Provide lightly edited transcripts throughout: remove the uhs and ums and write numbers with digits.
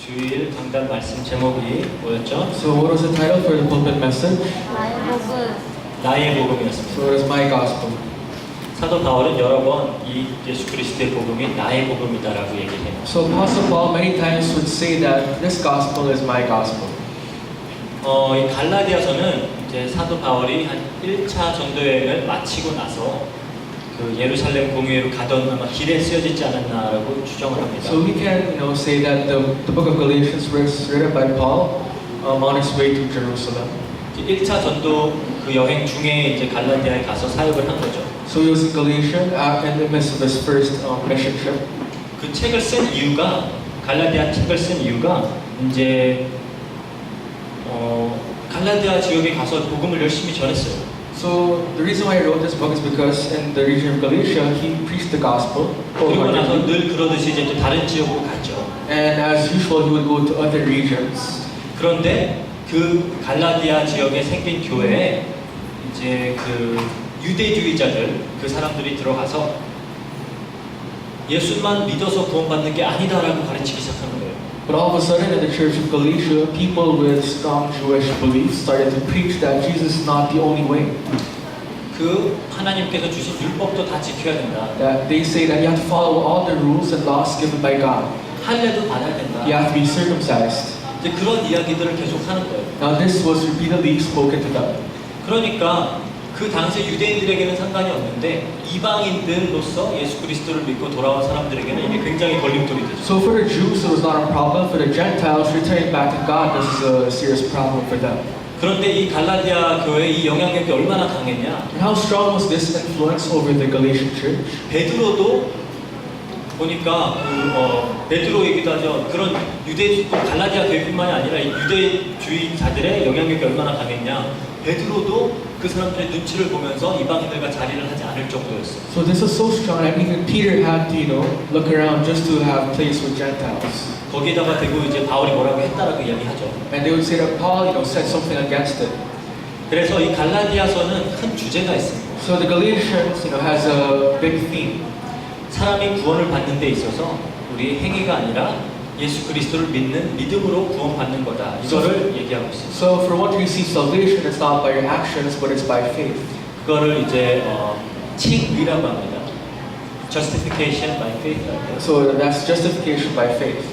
주일 강단 말씀 제목이 뭐였죠? So what was the title for the pulpit message? 나의 복음. 나의 복음이었습니다. So it was my gospel. 사도 바울은 여러 번 이 예수 그리스도의 복음이 나의 복음이다라고 얘기를 해요. So Apostle Paul many times would say that this gospel is my gospel. 이 갈라디아서는 이제 사도 바울이 한 1차 전도 여행을 마치고 나서 그 예루살렘 공회로 가던 아마 길에 쓰여지지 않았나라고 추정을 합니다. So we can, say that the book of Galatians was written by Paul on his way to Jerusalem. 1차 전도 그 여행 중에 이제 갈라디아에 가서 사역을 한 거죠. So he was in Galatia in the midst of his first mission trip. 그 책을 쓴 이유가 갈라디아 책을 쓴 이유가 이제 갈라디아 지역에 가서 복음을 열심히 전했어요. So the reason why he wrote this book is because in the region of Galatia he preached the gospel 그리고 나서 wholeheartedly. 늘 그러듯이 이제 또 다른 지역으로 갔죠. And as usual he would go to other regions. 그런데 그 갈라디아 지역에 생긴 교회에 이제 그 유대주의자들 그 사람들이 들어가서 예수만 믿어서 구원받는 게 아니다라고 가르치기 시작하는 거예요. But all of a sudden in the church of Galatia, people with strong Jewish beliefs started to preach that Jesus is not the only way. 그 하나님께서 주신 율법도 다 지켜야 된다. That they say that you have to follow all the rules and laws given by God. 할례도 받아야 된다. You have to be circumcised. 이제 그런 이야기들을 계속 하는 거예요. Now this was repeatedly spoken to them. 그러니까 그 당시 유대인들에게는 상관이 없는데 이방인들로서 예수 그리스도를 믿고 돌아온 사람들에게는 이게 굉장히 걸림돌이 되죠. So for the Jews it was not a problem. For the Gentiles returning back to God, this is a serious problem for them. 그런데 이 갈라디아 교회의 이 영향력이 얼마나 강했냐? And how strong was this influence over the Galatian church? 베드로도 보니까 베드로 얘기도 하죠. 그런 갈라디아 교회뿐만이 아니라 이 유대주의자들의 영향력이 얼마나 강했냐? 베드로도 그 사람들의 눈치를 보면서 이방인들과 자리를 하지 않을 정도였어요. So this was so strong that even Peter had to, look around just to have place with Gentiles. 거기에다가 대고 이제 바울이 뭐라고 했다라고 이야기하죠. And they would say that Paul, said something against it. 그래서 이 갈라디아서는 큰 주제가 있습니다. So the Galatians, has a big theme. 사람이 구원을 받는 데 있어서 우리의 행위가 아니라 예수 그리스도를 믿는 믿음으로 구원받는 거다. 이거를 얘기하고 있습니다. So for one to receive salvation, it's not by your actions, but it's by faith. 그거를 이제 칭의라고 합니다. Justification by faith. So that's justification by faith.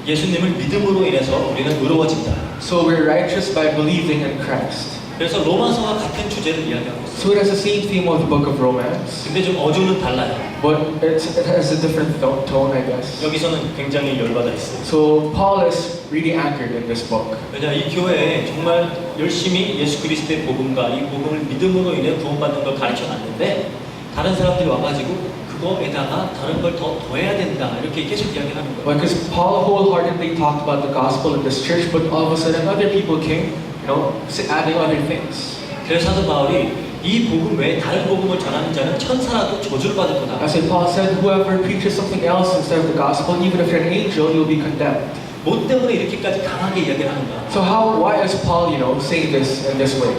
예수님을 믿음으로 인해서 우리는 의로워진다. So we're righteous by believing in Christ. 그래서 로마서와 같은 주제를 이야기하고 있어요. So it has the same theme of the book of Romans, 근데 좀 어조는 달라요. but it has a different tone, I guess. 여기서는 굉장히 열받아 있어요. So Paul is really anchored in this book. 왜냐 이 교회에 정말 열심히 예수 그리스도의 복음과 이 복음을 믿음으로 인해 구원받는 걸 가르쳐 놨는데 다른 사람들이 와가지고 그거에다가 다른 걸 더 더해야 된다 이렇게 계속 이야기하는 거예요. Because Paul wholeheartedly talked about the gospel in this church, but all of a sudden other people came, adding other things. 그래서 사도 바울이 이 복음 외에 다른 복음을 전하는 자는 천사라도 저주를 받을 거다. As Paul said, whoever preaches something else instead of the gospel, even if you're an angel, you'll be condemned. 뭐 때문에 이렇게까지 강하게 이야기를 하는가? So why is Paul, saying this in this way?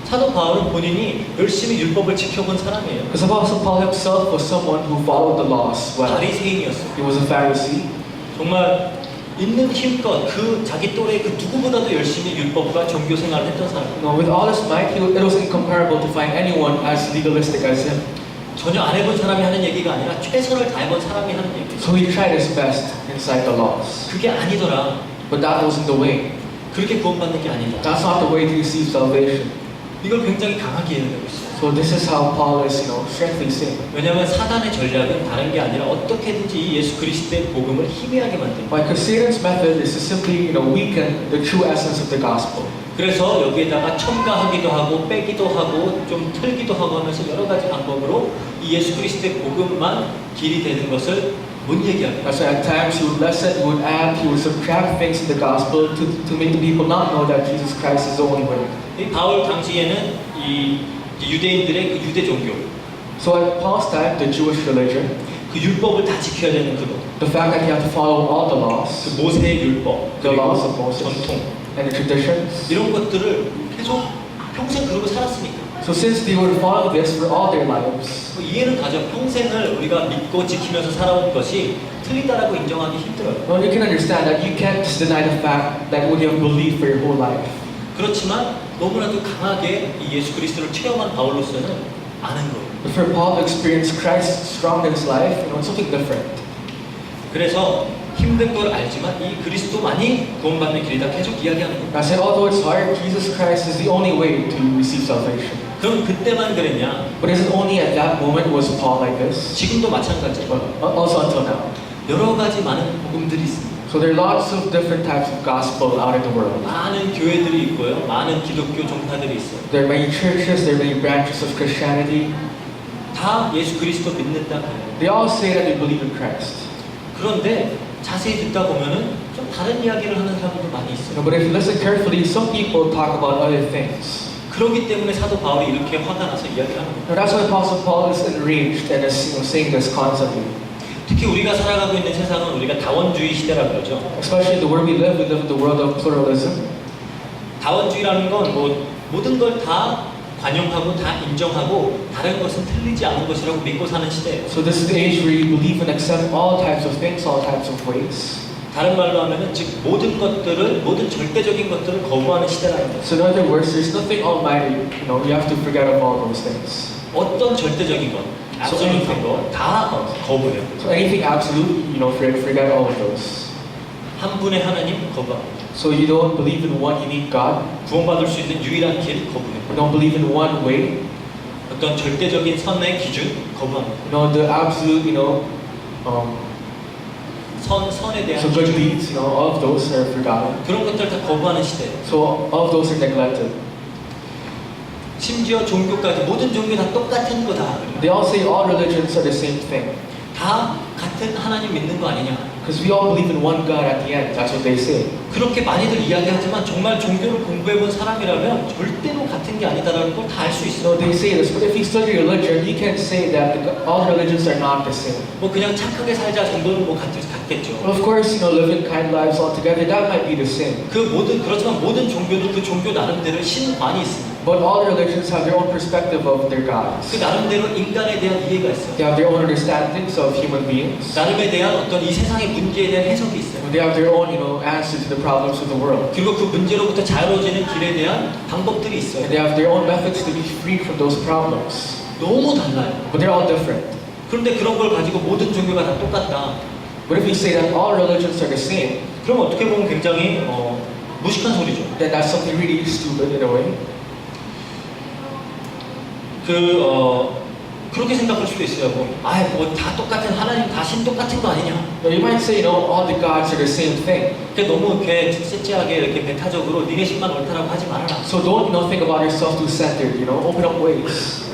사도 바울은 본인이 열심히 율법을 지켜본 사람이에요. Because Apostle Paul himself was someone who followed the laws well. 바리새인이었어요. He was a Pharisee. 정말 있는 힘껏 그 자기 또래 그 누구보다도 열심히 율법과 종교 생활을 했던 사람. With all his might, it was incomparable to find anyone as legalistic as him. 전혀 안 해본 사람이 하는 얘기가 아니라 최선을 다해본 사람이 하는 얘기예요. So he tried his best inside the laws. 그게 아니더라. But that wasn't the way. 그렇게 구원받는 게 아니다. That's not the way to receive salvation. 이걸 굉장히 강하게 얘기하고 있어요. So this is how Paul is, strictly saying. 왜냐하면 사단의 전략은 다른 게 아니라 어떻게든지 이 예수 그리스도의 복음을 희미하게 만듭니다. Because Satan's method is to simply, weaken the true essence of the gospel. 그래서 여기에다가 첨가하기도 하고 빼기도 하고 좀 틀기도 하고 하면서 여러 가지 방법으로 이 예수 그리스도의 복음만 길이 되는 것을 못 얘기합니다. So at times he would lessen, he would add, he would subtract things in the gospel to make the people not know that Jesus Christ is the only way. 이 바울 당시에는 이 유대인들의 그 유대 종교, So at Paul's time, the Jewish religion, 그 율법을 다 지켜야 되는 그거, the fact that you have to follow all the laws, 그 모세의 율법, the 그리고 laws of Moses, 전통 and the traditions. 이런 것들을 계속 평생 그러고 살았으니까. So So since they were following this for all their lives, 이해는 가죠. 평생을 우리가 믿고 지키면서 살아온 것이 틀리다라고 인정하기 힘들어요. well, you can understand that you can't just deny the fact that what you have believed for your whole life. 그렇지만 너무나도 강하게 이 예수 그리스도를 체험한 바울로서는 아는 거예요. But for Paul to experience Christ strong in his life, it's something different. 그래서 힘든 걸 알지만 이 그리스도만이 구원받는 길이다 계속 이야기하는 거예요. I said, although it's hard, Jesus Christ is the only way to receive salvation. 그럼 그때만 그랬냐? But is it only at that moment was Paul like this? 지금도 마찬가지예요. But also until now. 여러 가지 많은 복음들이 있습니다. So there are lots of different types of gospel out in the world. 많은 교회들이 있고요. 많은 기독교 종파들이 있어요. There are many churches, there are many branches of Christianity. 다 예수 그리스도 믿는다 그래요. They all say that they believe in Christ. 그런데 자세히 듣다 보면은 좀 다른 이야기를 하는 사람들도 많이 있어요. But if you listen carefully, some people talk about other things. 그렇기 때문에 사도 바울이 이렇게 화가 나서 이야기를 하는 거예요. Now that's why Apostle Paul is enraged and is saying this constantly. 특히 우리가 살아가고 있는 세상은 우리가 다원주의 시대라 그러죠. Especially in the world we live in the world of pluralism. 다원주의라는 건 뭐 모든 걸 다 관용하고 다 인정하고 다른 것은 틀리지 않은 것이라고 믿고 사는 시대예요. So this is the age where you believe and accept all types of things, all types of ways. 다른 말로 하면은 즉 모든 것들을 모든 절대적인 것들을 거부하는 시대라는 거예요. So in other words, there's nothing almighty. You have to forget of all those things. 어떤 절대적인 것, absolute한 거다 거부해요. So anything absolute, forget all of those. 한 분의 하나님 거부합니다. So you don't believe in one unique God. 구원받을 수 있는 유일한 길 거부해요. You don't believe in one way. 어떤 절대적인 선의 기준 거부합니다. The absolute, 선에 대한 so good 기준 deeds, all of those are forgotten. 그런 것들 다 거부하는 시대예요. So all of those are neglected. 심지어 종교까지 모든 종교 다 똑같은 거다. They all say all religions are the same thing. 다 같은 하나님 믿는 거 아니냐? Because we all believe in one God at the end. That's what they say. 그렇게 많이들 이야기하지만 정말 종교를 공부해본 사람이라면 절대로 같은 게 아니다라는 걸 다 알 수 있어요. So they say this, but if you study religion, you can't say that all religions are not the same. 뭐 그냥 착하게 살자 정도는 뭐 같겠죠. Well, of course, living kind lives all together, that might be the same. 그렇지만 모든 종교도 그 종교 나름대로 신관이 있습니다. But all religions have their own perspective of their 그 gods. 나름대로 인간에 대한 이해가 있어요. They have their own understandings of human beings. 나름에 대한 어떤 이 세상의 문제에 대한 해석이 있어요. They have their own, answer to the problems of the world. 그리고 그 문제로부터 자유로워지는 길에 대한 방법들이 있어요. And they have their own methods to be freed from those problems. 너무 달라요. But they're all different. 그런데 그런 걸 가지고 모든 종교가 다 똑같다. But if you say that all religions are the same, 그럼 어떻게 보면 굉장히 무식한 소리죠. then that's something really stupid in a way. 그렇게 생각할 수도 있어요. 뭐 다 똑같은 하나님 다 신 똑같은 거 아니냐? But you might say, all the gods are the same thing. 그러니까 너무 이렇게 쎄째하게 이렇게 배타적으로 니네 신만 옳다라고 하지 말아라. So don't, think about yourself too centered. Open up ways.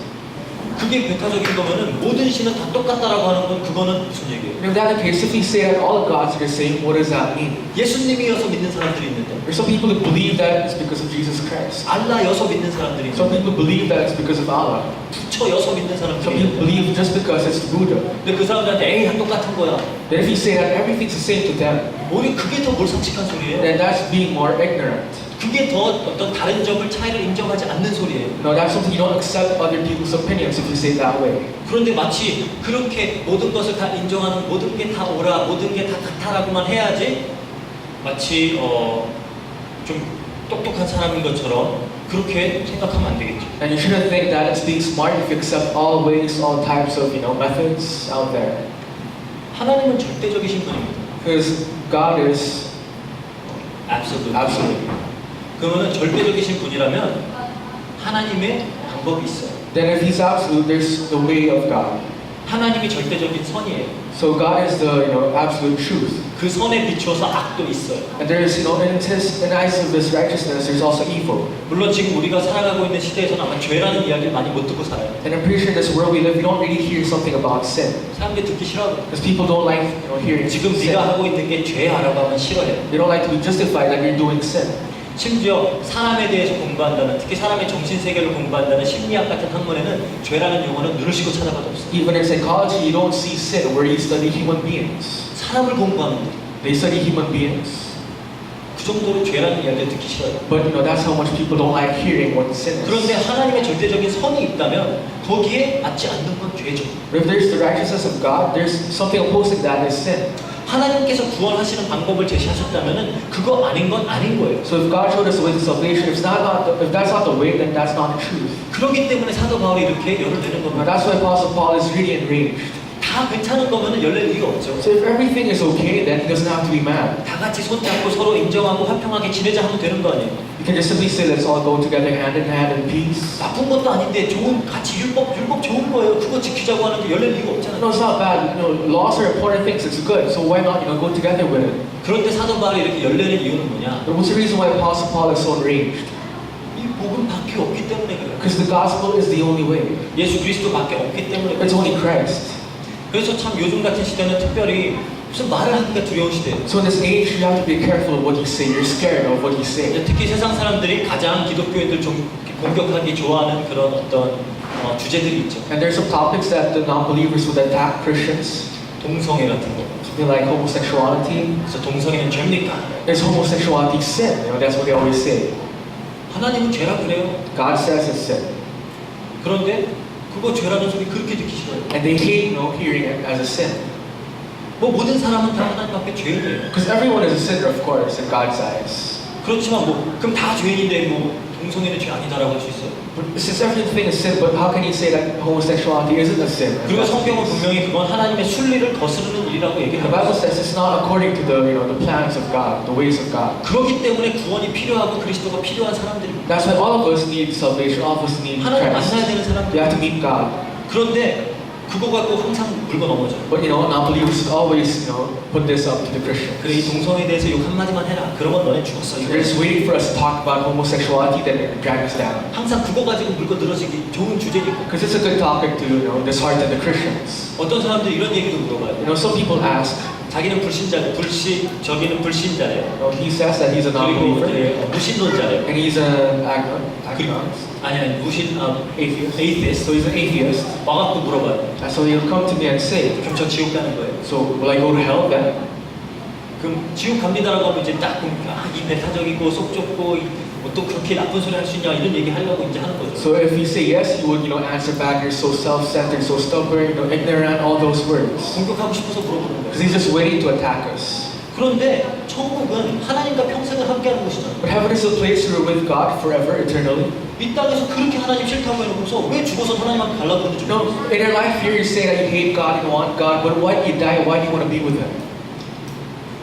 그게 배타적인 거면은 모든 신은 다 똑같다라고 하는 건 그거는 무슨 얘기예요? If that's the case, if we say that all gods are the same, what does that mean? 예수님이어서 믿는 사람들이 있는데, There's some people who believe that it's because of Jesus Christ. 알라여서 믿는 사람들이 Some 있는데, people believe that it's because of Allah. 부처여서 믿는 Some 사람들이 people 있는데, believe just because it's Buddha. 근데 그 사람들한테 에이 다 똑같은 거야. Then if you say that everything's the same to them, 오히려 그게 더 몰상식한 소리예요. then that's being more ignorant. 그게 더 어떤 다른 점을 차이를 인정하지 않는 소리예요. That's something you don't accept other people's opinions if you say it that way. 그런데 마치 그렇게 모든 것을 다 인정하는 모든 게 다 옳아, 모든 게 다 같아라고만 해야지 마치 좀 똑똑한 사람인 것처럼 그렇게 생각하면 안 되겠죠. And you shouldn't think that it's being smart if you accept all ways, all types of methods out there. 하나님은 절대적이신 분입니다. Because God is absolute. absolute. 그러면은 절대적이신 분이라면 하나님의 방법이 있어요. Then if He's absolute, there's the way of God. 하나님이 절대적인 선이에요. So God is the absolute truth. 그 선에 비추어서 악도 있어요. And there's in the eyes of this righteousness, there's also evil. 물론 지금 우리가 살아가고 있는 시대에서는 아마 죄라는 이야기를 많이 못 듣고 살아요. And I'm pretty sure in this world we live, we don't really hear something about sin. 사람들이 듣기 싫어하고 Because people don't like hearing 지금 sin. 네가 하고 있는 게 죄야라고 하면 싫어해요. They don't like to be justified that you're doing sin. 심지어 사람에 대해서 공부한다는, 특히 사람의 정신세계를 공부한다는 심리학 같은 학문에는 죄라는 용어는 눈을 씻고 찾아봐도 없어요. Even in psychology, you don't see sin where you study human beings. 사람을 공부하는데 They study human beings. 그 정도로 죄라는 이야기를 듣기 싫어요. But that's how much people don't like hearing what sin is. 그런데 하나님의 절대적인 선이 있다면 거기에 맞지 않는 건 죄죠. But if there's the righteousness of God, there's something opposing that is sin. 하나님께서 구원하시는 방법을 제시하셨다면 그거 아닌 건 아닌 거예요. So if God showed us the way to salvation, if that's not the way, then that's not the truth. 그렇기 때문에 사도 바울이 이렇게 열을 내는 Now 겁니다. that's why Apostle Paul is really enraged. 다 괜찮은 거면은 열릴 이유가 없죠. So if everything is okay, then he doesn't have to be mad. 다 같이 손잡고 서로 인정하고 화평하게 지내자 하면 되는 거 아니에요. You can just simply say, let's all go together hand in peace. 나쁜 것도 아닌데 좋은 같이 율법 좋은 거예요. 그거 지키자고 하는데 열릴 이유가 없잖아요. No, it's not bad. Laws are important things. It's good. So why not, go together with it? 그런데 사도 바울이 이렇게 열내는 이유는 뭐냐? But what's the reason why Apostle Paul is so enraged? 이 복음밖에 없기 때문에 그래요. Because the gospel is the only way. 예수 그리스도밖에 없기 때문에 It's 그래요. only Christ. 그래서 참 요즘 같은 시대는 특별히 무슨 말을 하기가 두려운 시대예요. So in this age, you have to be careful of what you say. You're scared of what you say. 특히 세상 사람들이 가장 기독교인들 좀 공격하기 좋아하는 그런 어떤 주제들이 있죠. And there's some topics that the non-believers would attack Christians. 동성애 같은 거. Something like homosexuality. 그래서 동성애는 죄입니까? Is homosexuality sin? That's what they always say. 하나님은 죄라 그래요. God says it's sin. 그런데 그거 죄라는 소리 그렇게 듣기 싫어요. And they hate, hearing it as a sin. 뭐 모든 사람은 다 하나님 앞에 죄인이에요. Because everyone is a sinner, of course, in God's eyes. 그렇지만 뭐 그럼 다 죄인인데 뭐 동성애는 죄 아니다라고 할 수 있어요? But since everything is sin, but how can you say that homosexuality isn't a sin? 그리고 성경은 분명히 그건 하나님의 순리를 거스르는 일이라고 The 얘기합니다. Bible says it's not according to the plans of God, the ways of God. 그렇기 때문에 구원이 필요하고 그리스도가 필요한 사람들입니다. That's why all of us need salvation. All of us need 하나님 Christ. 만나야 되는 We 사람들. have to meet God. 그런데 그거 갖고 항상 물고 넘어져. But non-believers always put this up to the Christians. 그래 이 동성애에 대해서 욕 한마디만 해라. 그러면 너네 죽었어. They're just waiting for us to talk about homosexuality, then they're drag us down. 항상 그거 가지고 물고 늘어지기 좋은 주제니까. Because it's a good topic to dishearten the Christians. 어떤 사람들이 이런 얘기도 물어봐요. Some people ask. 자기는 저기는 불신자래요. He says that he's a 그리고 non-believer. 무신론자래요. And he's an agnostic. 아니 Atheist. atheist. So he's an atheist. 와갖고 물어봐요. And so he'll come to me and say, 그럼 저 지옥 가는 거예요. so will I go to hell then? 그럼 지옥 갑니다라고 하면 이제 딱 이 배타적이고 속 좁고 또 그렇게 나쁜 소리 할 수 있냐 이런 얘기 하려고 이제 하는 거죠. So if you say yes, you would answer back, you're so self-centered, so stubborn, ignorant, all those words. 공격하고 싶어서 물어보는 Because 거예요. he's just waiting to attack us. 그런데 천국은 하나님과 평생을 함께하는 곳이잖아요. But heaven is a place where we're with God forever, eternally. 이 땅에서 그렇게 하나님 싫다고 해놓고서 왜 죽어서 하나님한테 갈라보는지 No, in your life here you say that you hate God, you want God, but why do you die? Why do you want to be with Him?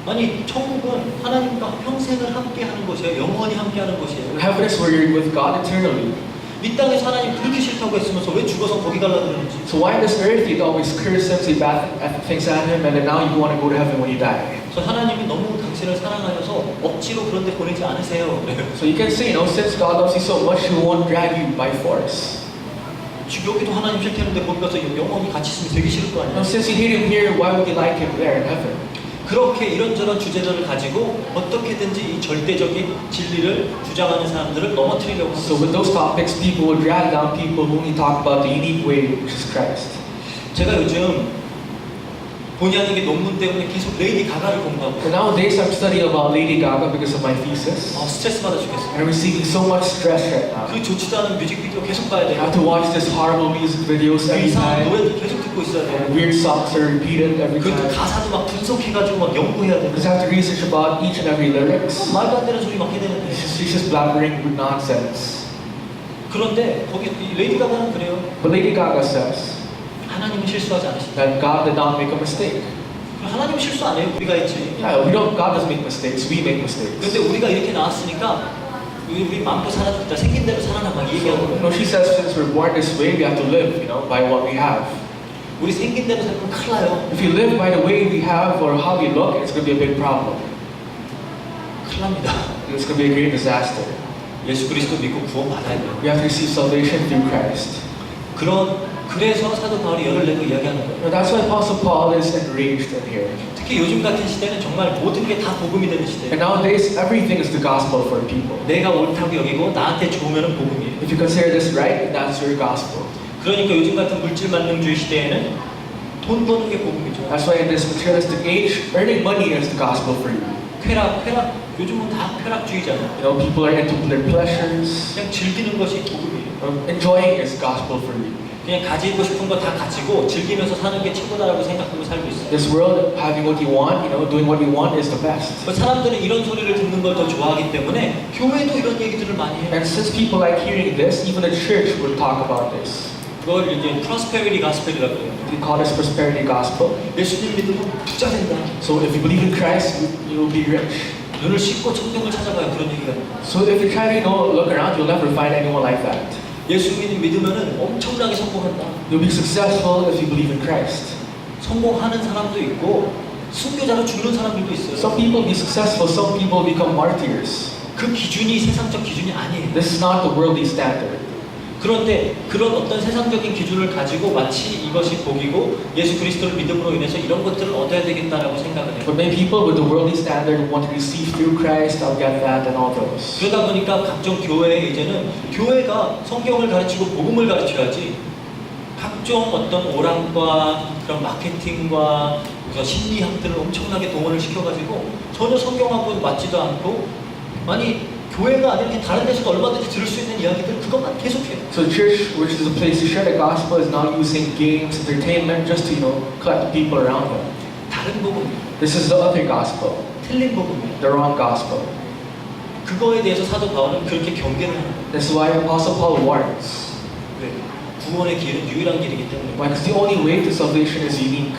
아니 천국은 하나님과 평생을 함께하는 곳이에요. 영원히 함께하는 곳이에요. Heaven is where you're with God eternally. 이 땅에서 하나님 그렇게 싫다고 했으면서 왜 죽어서 거기 갈라 그러는지. So why on this earth you'd always curse Him, say bad things at Him, and then now you want to go to heaven when you die? 그래서 하나님이 너무 당신을 사랑하여서 억지로 그런 데 보내지 않으세요. 그래요. So you can say, since God loves you so much, He won't drag you by force. 여기도 하나님 싫다는데 거기 가서 영원히 같이 있으면 되게 싫을 거 아니에요. Since you hate Him here, why would you like Him there in heaven? 그렇게 이런저런 주제들을 가지고 어떻게든지 이 절대적인 진리를 주장하는 사람들을 넘어뜨리려고 합니다. So with those topics, people will drag down people who only talk about the unique way, which is Christ. 제가 요즘 본의 아니게 논문 때문에 계속 레이디 가가를 공부하고 And nowadays, I'm studying about Lady Gaga because of my thesis. 스트레스 받아 죽겠어요. I'm receiving so much stress right now. 그 좋지도 않은 뮤직비디오 계속 봐야 I 돼요. have to watch this horrible music videos 그 every 이상한 time. 노래도 계속 듣고 있어야 돼요. And weird songs are repeated every 그 time. 가사도 막 분석해가지고 막 연구해야 돼요. Because I have to research about each and every lyrics. 말도 안 되는 소리 막 해야 되는데 She's just blabbering with nonsense. 그런데 거기 이 레이디 가가는 그래요. But Lady Gaga says 하나님은 실수하지 않으신다. that God did not make a mistake. 하나님은 실수 안 해요. 우리가 했지. Yeah, God doesn't make mistakes. We make mistakes. 근데 우리가 이렇게 나왔으니까 우리 마음껏 살아줍다. 생긴 대로 살아나 막 이 얘기하는 거예요. She says since we're born this way, we have to live, by what we have. 우리 생긴 대로 살면 큰일 나요. If you live by the way we have or how we look, it's going to be a big problem. 큰일 납니다. It's going to be a great disaster. 예수 그리스도 믿고 구원 받아야 돼요. We have to receive salvation through Christ. 그래서 사도 바울이 열을 내고 이야기하는 거예요. That's why Apostle Paul is enraged in here. 특히 요즘 같은 시대는 정말 모든 게 다 복음이 되는 시대예요. And nowadays, everything is the gospel for people. 내가 옳다고 여기고 나한테 좋으면 복음이에요. If you consider this right, that's your gospel. 그러니까 요즘 같은 물질 만능주의 시대에는 돈 버는 게 복음이죠. That's why in this materialistic age, earning money is the gospel for you. 쾌락, 요즘은 다 쾌락주의잖아요. You know, people are into their pleasures. 그냥 즐기는 것이 복음이에요. Enjoying is gospel for you. 그냥 가지고 싶은 거 다 가지고 즐기면서 사는 게 최고다라고 생각하고 살고 있어요. This world, having what you want, you know, doing what you want is the best. 사람들은 이런 소리를 듣는 걸 더 좋아하기 때문에 교회도 이런 얘기들을 많이 해요. And since people like hearing this, even the church will talk about this. 그걸 이제 프로스페리티 가스펠이라고 해요. We call this prosperity gospel. 예수님 믿으면 부자 된다. So if you believe in Christ, you will be rich. 눈을 씻고 성경을 찾아봐요. 그런 얘기가. So if you try to, you know, look around, you'll never find anyone like that. 예수 믿으면은 엄청나게 성공한다. You'll be successful if you believe in Christ. 성공하는 사람도 있고 순교자로 죽는 사람들도 있어요. Some people be successful, some people become martyrs. 그 기준이 세상적 기준이 아니에요. This is not the worldly standard. 그런데 그런 어떤 세상적인 기준을 가지고 마치 이것이 복이고 예수 그리스도를 믿음으로 인해서 이런 것들을 얻어야 되겠다라고 생각을 해요. But many people with the worldly standard want to receive through Christ, I'll get that and all those. 그러다 보니까 각종 교회에 이제는 교회가 성경을 가르치고 복음을 가르쳐야지 각종 어떤 오랑과 그런 마케팅과 그래서 심리학들을 엄청나게 동원을 시켜가지고 전혀 성경하고 맞지도 않고 아니 교회가 아니라 다른 데서도 얼마든지 들을 수 있는 이야기들 그것만 계속해요. So church, which is a place to share the gospel, is now using games, entertainment, just to, you know, collect people around them. 다른 복음이에요. This is the other gospel, 틀린 복음이에요. the wrong gospel. 그거에 대해서 사도 바울은 그렇게 경계를 하는 거예요. That's why Apostle Paul warns. 왜? 구원의 길은 유일한 길이기 때문에. Why? Because the only way to salvation is unique.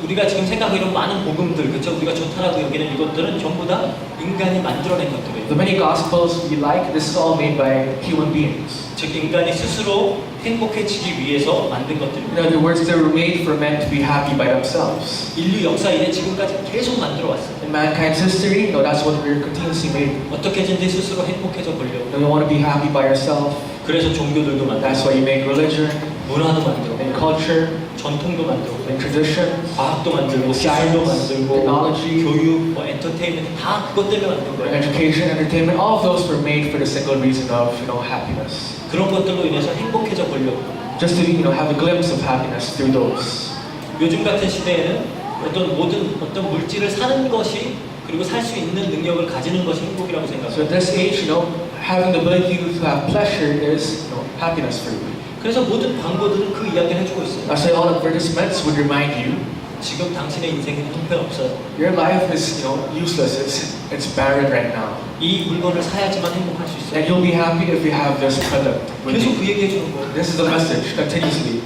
우리가 지금 생각하고 이런 많은 복음들, 그렇죠? 우리가 좋다라고 여기는 이것들은 전부 다 인간이 만들어낸 것들이에요. The many gospels we like, this is all made by human beings. 즉 인간이 스스로 행복해지기 위해서 만든 것들입니다. In other words, they were made for men to be happy by themselves. 인류 역사 이래 지금까지 계속 만들어 왔어요. In mankind's history, you know, that's what we're continuously made. 어떻게든지 스스로 행복해져 보려고. You want to be happy by yourself. 그래서 종교들도 That's 만들고, why you make religion, 문화도 만들고, and culture, 전통도 만들고, and tradition, 과학도 만들고, 기술도 만들고, technology, 교육, 엔터테인먼트 다 그것 때문에 만든 and 거예요. education, entertainment. All of those were made for the single reason of, you know, happiness. 그런 것들로 인해서 행복해져 보려고. Just to, you know, have a glimpse of happiness through those. 요즘 같은 시대에는 어떤 물질을 사는 것이 그리고 살 수 있는 능력을 가지는 것이 행복이라고 So 생각해요. at this age, you know, having the ability to have pleasure is, you know, happiness for you. 그래서 모든 광고들은 그 이야기를 해주고 있어요. That's why all advertisements would remind you, 지금 당신의 인생은 형편없어요. your life is, you know, useless. It's barren right now. 이 물건을 사야지만 행복할 수 있어요. And you'll be happy if you have this product. with 계속 you. 그 얘기 해주는 거예요. This is the message continuously.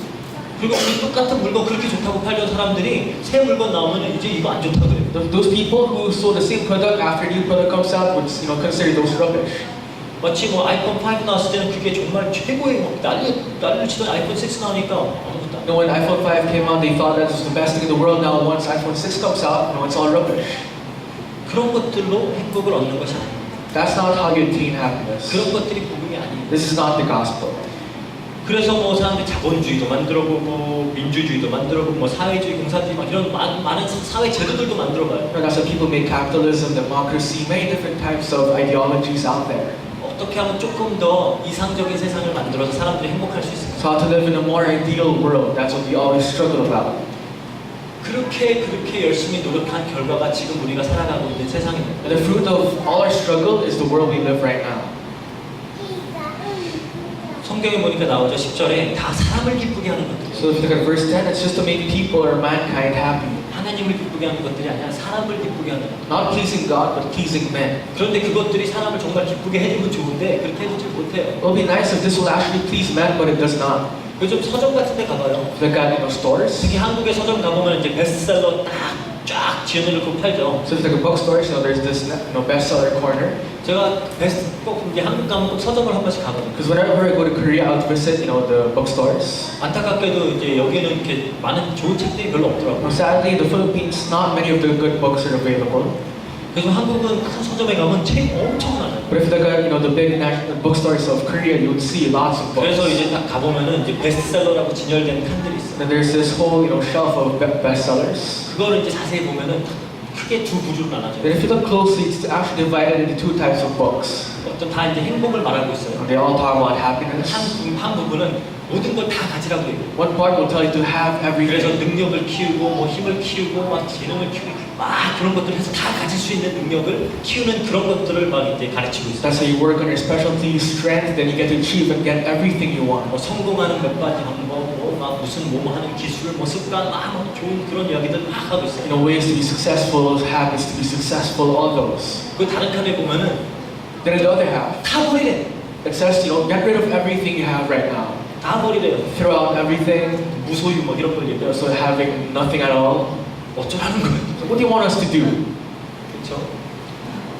그리고 그 똑같은 물건 그렇게 좋다고 팔던 사람들이 새 물건 나오면 이제 이거 안 좋다 그래요. Those people who sold the same product after new product comes out would, you know, consider those rubbish. 마치 뭐 아이폰 5 나왔을 때는 그게 정말 최고의 뭐 난리를 치던 아이폰 6 나오니까 아무것도 안 You know, when iPhone 5 came out, they thought that was the best thing in the world. Now, once iPhone 6 comes out, you know, it's all rubbish. 그런 것들로 행복을 얻는 것이 아니에요. That's not how you attain happiness. 그런 것들이 복음이 아니에요. This is not the gospel. 그래서 뭐 사람들이 자본주의도 만들어보고 민주주의도 만들어보고 뭐 사회주의, 공산주의 막 이런 많은 사회 제도들도 만들어봐요. You know, that's why people make capitalism, democracy, many different types of ideologies out there. 어떻게 하면 조금 더 이상적인 세상을 만들어서 사람들이 행복할 수 있을까? So how to live in a more ideal world, that's what we always struggle about. 그렇게 열심히 노력한 결과가 지금 우리가 살아가고 있는 세상입니다. And the fruit of all our struggle is the world we live right now. 성경에 보니까 나오죠. 10절에 다 사람을 기쁘게 하는 것들. So if you look at verse 10, it's just to make people or mankind happy. 하나님을 기쁘게 하는 것들이 아니라 사람을 기쁘게 하는 것. Not pleasing God, but pleasing men. 그런데 그것들이 사람을 정말 기쁘게 해주면 좋은데 그렇게 해주지 못해요. It would be nice if this will actually please men, but it does not. 요즘 서점 같은 데 가봐요. If you look at, you know, stores, 특히 한국의 서점 가보면 이제 베스트셀러 딱 쫙 지어놓고 팔죠. so if you look at bookstores, you know, there's this, you know, bestseller corner. 제가 꼭 이제 한국 가면 꼭 서점을 한 번씩 가거든요. Because whenever I go to Korea, I'll visit, you know, the bookstores. 안타깝게도 이제 여기는 이렇게 많은 좋은 책들이 별로 없더라고요. Sadly, in the Philippines, not many of the good books are available. 그래서 한국은 큰 서점에 가면 책 엄청 많아요. But if you look at, you know, the big national bookstores of Korea, you would see lots of books. 그래서 이제 딱 가보면은 이제 베스트셀러라고 진열된 칸들이 있어요. And there's this whole, you know, shelf of bestsellers. 그거를 이제 자세히 보면은 크게 두 부류로 나눠져요. And if you look closely, it's actually divided into two types of books. 어떤 다 이제 행복을 말하고 있어요. They all talk about happiness. 한 부분은 모든 걸 다 가지라고 해요. One part will tell you to have 그래서 everything. 능력을 키우고 뭐 힘을 키우고 막 재능을 키우고 막 그런 것들을 해서 다 가질 수 있는 능력을 키우는 그런 것들을 막 이제 가르치고 있어요. That's how you work on your specialty, strength, then you get to achieve and get everything you want. 뭐 성공하는 몇 가지 방법, 뭐막 무슨 뭐 하는 기술, 뭐 습관, 막 좋은 그런 이야기들 막 하고 있어요. You know, ways to be successful, habits to be successful, all those. 그 다른 칸에 보면은 Then in the other half, 다 버리래. it says, you know, get rid of everything you have right now. 다 버리래요. Throw out everything, 무소유 뭐 이런 걸 you know, 얘기해요. so having nothing at all. 어쩌라는 거예요. So what do you want us to do? 그렇죠?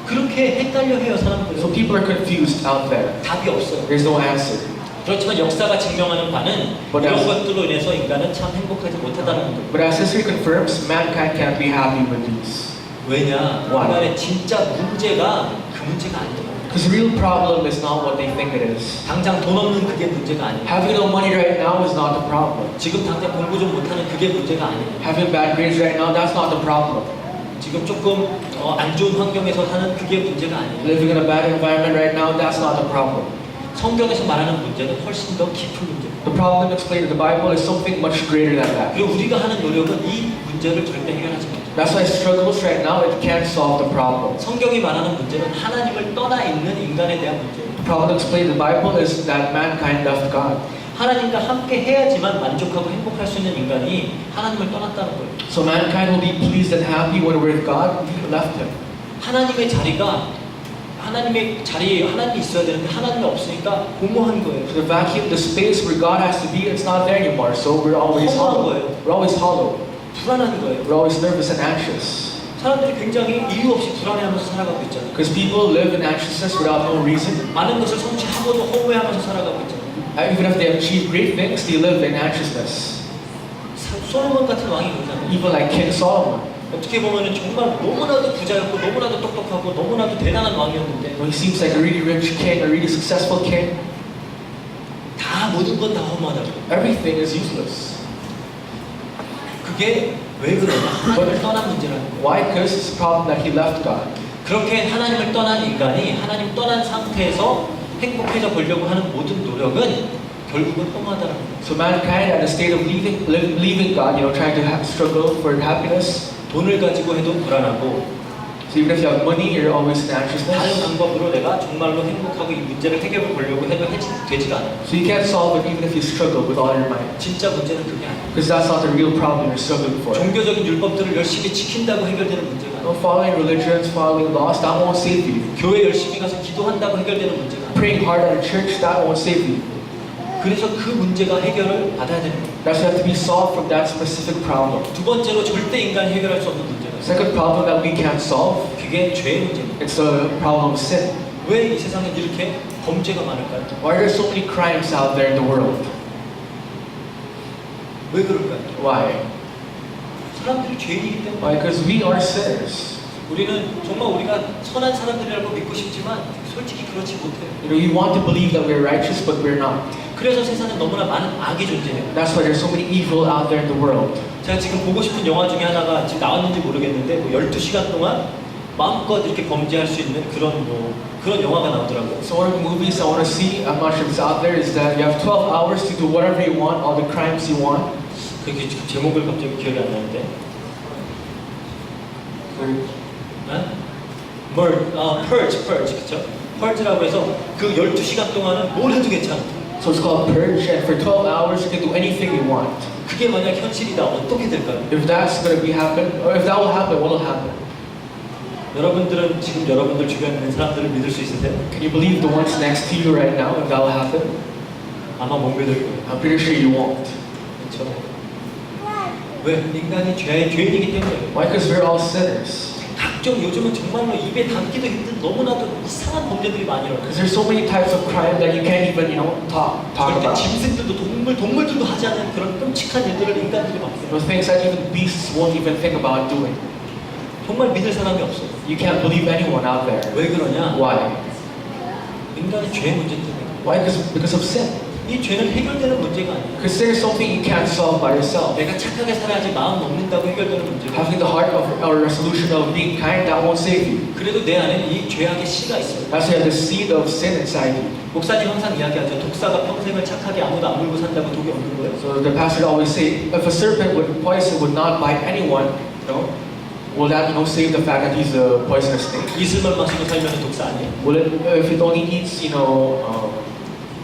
그렇게 헷갈려 해요 사람들. So people are confused out there. 답이 없어요. There's no answer. 그렇지만 역사가 증명하는 바는 But 이런 as- 것들로 인해서 인간은 참 행복하지 못하다는 겁니다. But as history confirms, mankind can't be happy with these. 왜냐? Why? 인간의 진짜 문제가 그 문제가 아니에요. Because the real problem is not what they think it is. 당장 돈 없는 그게 문제가 아니에요. Having no money right now is not the problem. 지금 당장 공부 좀 못하는 그게 문제가 아니에요. Having bad grades right now, that's not the problem. 지금 조금 안 좋은 환경에서 사는 그게 문제가 아니에요. Living in a bad environment right now, that's not the problem. 성경에서 말하는 문제는 훨씬 더 깊은 문제예요. The problem explained in the Bible is something much greater than that. 그리고 우리가 하는 노력은 이 문제를 절대 해결하지 못해요. That's why struggles right now, it can't solve the problem. 성경이 말하는 문제는 하나님을 떠나 있는 인간에 대한 문제예요. The problem explained in the Bible is that mankind left God. 하나님과 함께 해야지만 만족하고 행복할 수 있는 인간이 하나님을 떠났다는 거예요. So mankind will be pleased and happy when we're with God. We left Him. 하나님의 자리가 하나님의 자리에 하나님이 있어야 되는데 하나님이 없으니까 공허한 거예요. So the vacuum, the space where God has to be, it's not there anymore. So we're always hollow. We're always hollow. 불안한 거예요. We're always nervous and anxious. 사람들이 굉장히 이유 없이 불안해하면서 살아가고 있잖아요. Because people live in anxiousness without no reason. 많은 것을 성취하고도 허무해하면서 살아가고 있잖아요. Even if they achieve great things, they live in anxiousness. 솔로몬 같은 왕이 그러잖아요. Even like King Solomon. 어떻게 보면은 정말 너무나도 부자였고 너무나도 똑똑하고 너무나도 대단한 왕이었는데 He seems like a really rich king, a really successful king. 다 모든 건 다 허무하다고. Everything is useless. 그게 왜 그러냐? 하나님을 떠난 문제라는 거예요. Why? Because it's a problem that he left God. 그렇게 하나님을 떠난 인간이 하나님 떠난 상태에서 행복해져 보려고 하는 모든 노력은 결국은 허무하다는 거예요. So mankind at the state of leaving God, trying to struggle for happiness. 돈을 가지고 해도 불안하고 So even if you have money, you're always in 다른 anxiousness. 방법으로 내가 정말로 행복하고 이 문제를 해결해 보려고 해도 되지가 않아요. So you can't solve it even if you struggle with all your might. 진짜 문제는 그게 아니에요. Because that's not the real problem you're struggling for. 종교적인 율법들을 열심히 지킨다고 해결되는 문제가 아니에요. Following religions, following laws, that won't save you. 교회 열심히 가서 기도한다고 해결되는 문제가 아니에요. Praying hard at a church, that won't save you. 그래서 그 문제가 해결을 받아야 되는 거예요. That's why you have to be solved from that specific problem. 두 번째로 절대 인간이 해결할 수 없는 문제가 있어요. Second problem that we can't solve, 그게 죄의 문제입니다. it's the problem of sin. 왜 이 세상에 이렇게 범죄가 많을까요? Why are there so many crimes out there in the world? 왜 그럴까요? Why? 사람들이 죄인이기 때문에. Why? Because we are sinners. 우리는 정말 우리가 선한 사람들이라고 믿고 싶지만 솔직히 그렇지 못해요. You want to believe that we're righteous, but we're not. 그래서 세상에 너무나 많은 악이 존재해요. That's why there's so many evil out there in the world. 제가 지금 보고 싶은 영화 중에 하나가 지금 나왔는지 모르겠는데 뭐 12시간 동안 마음껏 이렇게 범죄할 수 있는 그런 영화가 나오더라고요. So one of the movies I want to see, I'm not sure if it's out there, is that you have 12 hours to do whatever you want, all the crimes you want. 그게 지금 제목을 갑자기 기억이 안 나는데. Purge, 그쵸? Purge라고 해서 그 12시간 동안은 뭘 해도 괜찮아. So it's called Purge, and for 12 hours you can do anything you want. 그게 만약 현실이다 어떻게 될까요? If that's going to be happen, or if that will happen, what will happen? 여러분들은 지금 여러분들 주변에 있는 사람들을 믿을 수 있으세요? Can you believe the ones next to you right now, if that will happen? 아마 못 믿을 거예요. I'm pretty sure you won't. 그렇죠? 왜? 인간이 죄인이기 때문에. Why? Because we're all sinners. 각종 요즘은 정말로 입에 담기도 힘든 너무나도 이상한 범죄들이 많이 일어나요. Because there's so many types of crime that you can't even, talk 절대 about. 짐승들도 동물들도 하지 않는 그런 끔찍한 일들을 인간들이 막 해요. Things that even beasts won't even think about doing. 정말 믿을 사람이 없어요. You can't believe anyone out there. 왜 그러냐? Why? 인간의 죄의 문제 때문에. Why? Because of sin. 이 죄는 해결되는 문제가 아니에요. Because sin is something you can't solve by yourself. 내가 착하게 살아야지 마음 먹는다고 해결되는 문제가 아니에요. Having the heart of or resolution of being kind, that won't save you. 그래도 내 안에는 이 죄악의 씨가 있어요. That's why you have the seed of sin inside you. 목사님 항상 이야기하죠. 독사가 평생을 착하게 아무도 안 물고 산다고 독이 없는 거예요. So the pastor always say, if a serpent would poison would not bite anyone, will that save the fact that he's a poisonous snake? 이슬만 마시고 살면 독사 아니에요? Will it, if it only eats,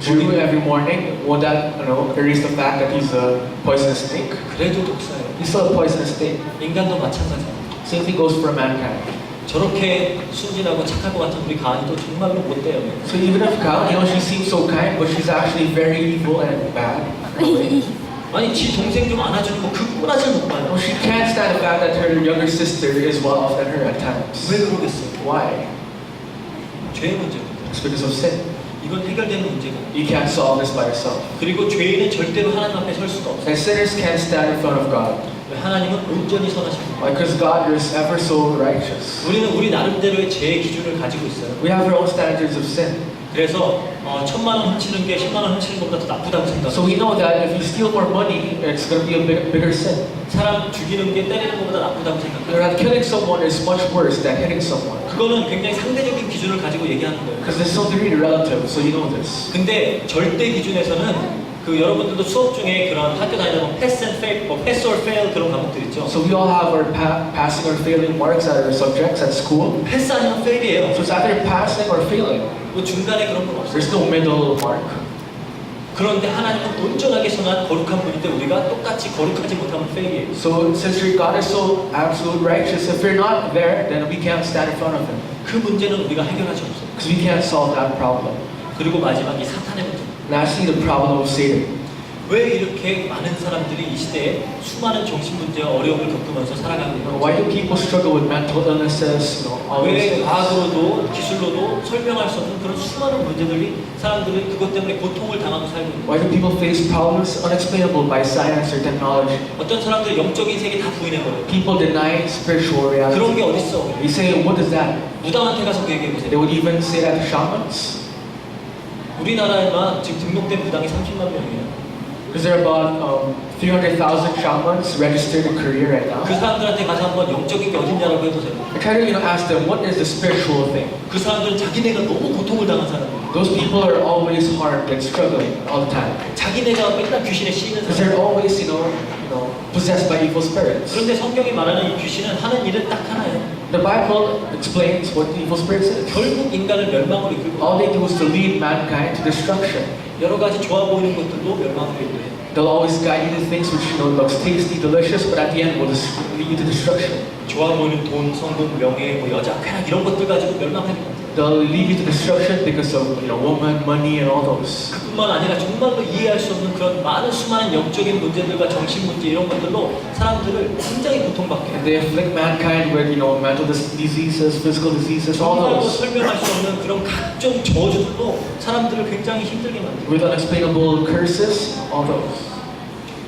Jew every morning, will that, erase the fact that he's a poisonous snake? 그래도 독사예요. He's still a poisonous snake. 인간도 마찬가지예요. Same thing goes for mankind. 저렇게 순진하고 착할 것 같은 우리 가은이도 정말로 못돼요. So even if Kyle, she seems so kind, but she's actually very evil and bad. 아니 지 동생 좀 안아주는 거 그 꼬라지를 못 봐요. She can't stand the fact that her younger sister is well off than her at times. 왜 그러겠어요? Why? 죄의 문제입니다. It's because of sin. 이건 해결되는 문제가. You can't solve this by yourself. 그리고 죄인은 절대로 하나님 앞에 설 수가 없어요. And sinners can't stand in front of God. 하나님은 온전히 선하십니다. Because God is ever so righteous. 우리는 우리 나름대로의 죄의 기준을 가지고 있어요. We have our own standards of sin. 그래서 1,000만 원 훔치는 게 10만 원 훔치는 것보다 더 나쁘다고 생각해요. So we know that if you steal more money, it's going to be a bigger sin. 사람 죽이는 게 때리는 것보다 나쁘다고 생각해요. That killing someone is much worse than hitting someone. 그거는 굉장히 상대적인 기준을 가지고 얘기하는 거예요. Because there's something really relative, so you know this. 근데 절대 기준에서는 그 여러분들도 수업 중에 그런 학교 다니다 보면 pass and fail, pass or fail 그런 과목들 있죠. So we all have our passing or failing marks at our subjects at school. 패스 아니면 fail이에요. So it's either passing or failing. 뭐 중간에 그런 건 없어요. There's no middle mark. 그런데 하나님은 온전하게 선한 거룩한 분인데 우리가 똑같이 거룩하지 못하면 fail이에요. So since your God is so absolute righteous, if you're not there, then we can't stand in front of Him. 그 문제는 우리가 해결할 수 없어요. Because we can't solve that problem. 그리고 마지막 이 사탄의 문제. Lastly, the problem of Satan. 왜 이렇게 많은 사람들이 이 시대에 수많은 정신 문제와 어려움을 겪으면서 살아가고 있는지. Why do people struggle with mental illnesses? All those 왜 things? 과학으로도 기술로도 설명할 수 없는 그런 수많은 문제들이 사람들이 그것 때문에 고통을 당하고 살고 있는. Why do people face problems unexplainable by science or technology? 어떤 사람들 영적인 세계 다 부인해버려요. People deny spiritual reality. 그런 게 어딨어? They say, what is that? 무당한테 가서 그 They 얘기해보세요. would even say that to shamans. 우리나라에만 지금 등록된 무당이 30만 명이에요. Because there are about 300,000 shamans registered in Korea right now. 그 사람들한테 가서 한번 영적인 게 어딨냐라고 해보세요. I try to ask them, what is the spiritual thing? 그 사람들은 자기네가 너무 고통을 당한 사람이에요. Those people are always harmed and struggling all the time. 자기네가 맨날 귀신에 씌이는 Because 사람. they're always, possessed by evil spirits. 그런데 성경이 말하는 이 귀신은 하는 일은 딱 하나예요. The Bible explains what evil spirits is. 결국 인간을 멸망으로 이끌고 All they do is to lead mankind to destruction. 여러 가지 좋아 보이는 것들도 멸망으로 이끌어요. They'll always guide you to things which looks tasty, delicious, but at the end will lead you to destruction. 좋아 보이는 돈, 성공, 명예, 뭐 여자, 쾌락 이런 것들 가지고 멸망하는 거예요. They'll lead you to destruction because of woman, money, and all those. 그뿐만 아니라 정말로 이해할 수 없는 그런 많은 수많은 영적인 문제들과 정신 문제 이런 것들로 사람들을 굉장히 고통받게 해요. And they afflict mankind with mental diseases, physical diseases, all 정말로 those. 설명할 수 없는 그런 각종 저주들로 사람들을 굉장히 힘들게 만들어요. With unexplainable curses, all those.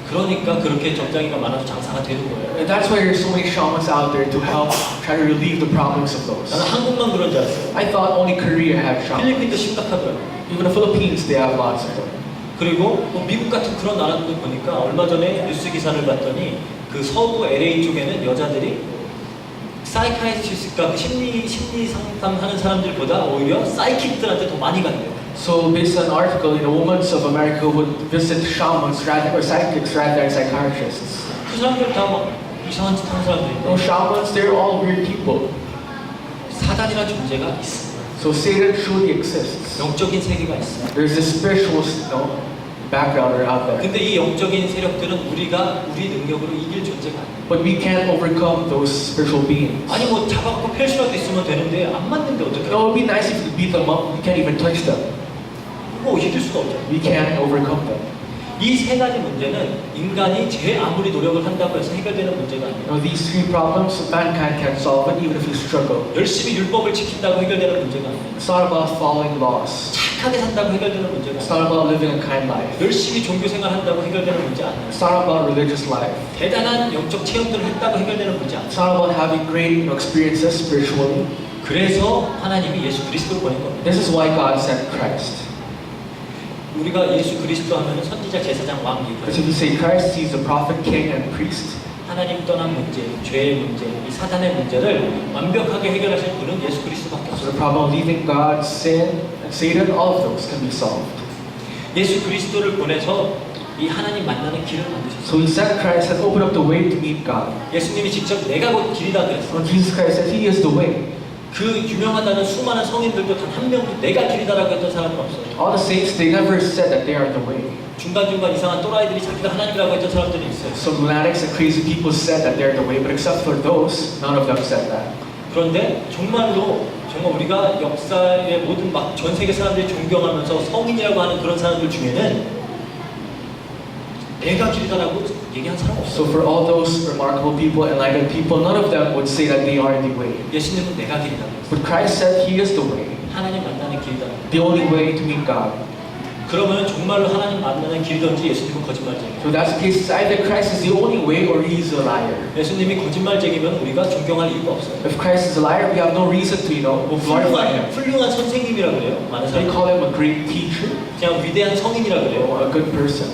그러니까 그렇게 적장이가 많아서 장사가 되는 거예요. And that's why there's so many shamans out there to help try to relieve the problems of those. 나는 한국만 그런 줄 알았어요. I thought only Korea had shamans. 필리핀도 심각하더라고요. Even the Philippines, they have lots of them. 그리고 뭐 미국 같은 그런 나라들도 보니까 얼마 전에 뉴스 기사를 봤더니 그 서부 LA 쪽에는 여자들이 사이카이스트가 심리 상담하는 사람들보다 오히려 사이킥들한테 더 많이 간대요. So based on an article, women of America would visit shamans or psychics rather than psychiatrists. 그 사람들 다 막 이상한 짓 하는 사람들인데 Shamans, they're all weird people. 사단이라는 존재가 있어. So Satan truly exists. 영적인 세계가 있어. There's this spiritual background out there. 근데 이 영적인 세력들은 우리가 우리 능력으로 이길 존재가 아니야. But we can't overcome those spiritual beings. 아니 뭐 잡아갖고 펼치라도 있으면 되는데 안 맞는데 It 어떡해? would be nice if we could beat them up. We can't even touch them. 뭐 이길 수가 없잖아. We can't overcome them. 이 세 가지 문제는 인간이 제 아무리 노력을 한다고 해서 해결되는 문제가 아니에요. These three problems, mankind can solve it even if we struggle. 열심히 율법을 지킨다고 해결되는 문제가 아니에요. It's not about following laws. 착하게 산다고 해결되는 문제가 It's 아니에요. not about living a kind life. 열심히 종교 생활한다고 해결되는 문제 아니에요. It's not about religious life. 대단한 영적 체험들을 했다고 해결되는 문제 아니에요. It's not about having great experiences spiritually. 그래서 하나님이 예수 그리스도를 보낸 겁니다. This is why God sent Christ. 우리가 예수 그리스도 하면 선지자, 제사장, 왕 Because 얘기해요. if you say Christ, He's the prophet, king, and priest. 하나님 떠난 문제, 죄의 문제, 이 사단의 문제를 완벽하게 해결하실 분은 예수 그리스도밖에 So 없어요. the problem of leaving God, sin, and Satan, all of those can be solved. 예수 그리스도를 보내서 이 하나님 만나는 길을 만드셨어요. So He sent Christ and opened up the way to meet God. 예수님이 직접 내가 곧 길이다 그랬어요. When Jesus Christ said He is the way, 그 유명하다는 수많은 성인들도 단 한 명도 내가 길이다라고 했던 사람은 없어요. all the saints, they never said that they are the way. 중간중간 이상한 또라이들이 자기가 하나님이라고 했던 사람들이 있어요. Some lunatics and crazy people said that they're the way, but except for those, none of them said that. 그런데 정말 우리가 역사의 모든 막 전 세계 사람들이 존경하면서 성인이라고 하는 그런 사람들 중에는 내가 길이다라고 얘기한 사람 없어요. So for all those remarkable people, enlightened people, none of them would say that they are the way. 예수님은 내가 길이다. But Christ said He is the way, 하나님 만나는 길이다. the only way to meet God. 그러면 정말로 하나님 만나는 길이든지 예수님은 거짓말쟁이에요. So that's the case. It's either Christ is the only way or He's a liar. 예수님이 거짓말쟁이면 우리가 존경할 이유가 없어요. If Christ is a liar, we have no reason to, glorify Him. 훌륭한 선생님이라 그래요. 많은 They 사람들이. call Him a great teacher 그냥 위대한 성인이라 그래요. or a good person.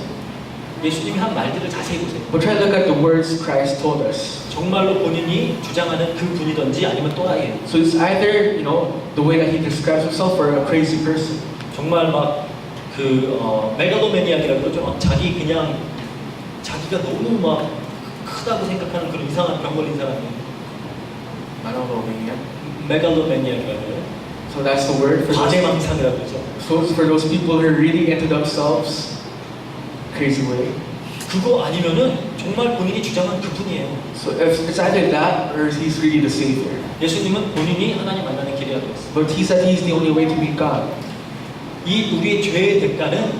예수님이 한 말들을 자세히 보세요. But try to look at the words Christ told us. 정말로 본인이 주장하는 그 분이든지 아니면 또라이예요. So it's either, the way that He describes Himself or a crazy person. 정말 막 메갈로매니악이라고 그러죠. 자기가 너무 막 크다고 생각하는 그런 이상한 병 걸린 사람이에요. I don't know, maybe. 메갈로매니악이라고 해요. So that's the word for those, 과대망상이라고 그러죠. so it's for those people who are really into themselves, crazy way. 그거 아니면은 정말 본인이 주장한 그분이에요. So if it's either that or He's really the Savior. 예수님은 본인이 하나님 만나는 길이라고 했어요. But He said He's the only way to meet God. 이 우리의 죄의 대가는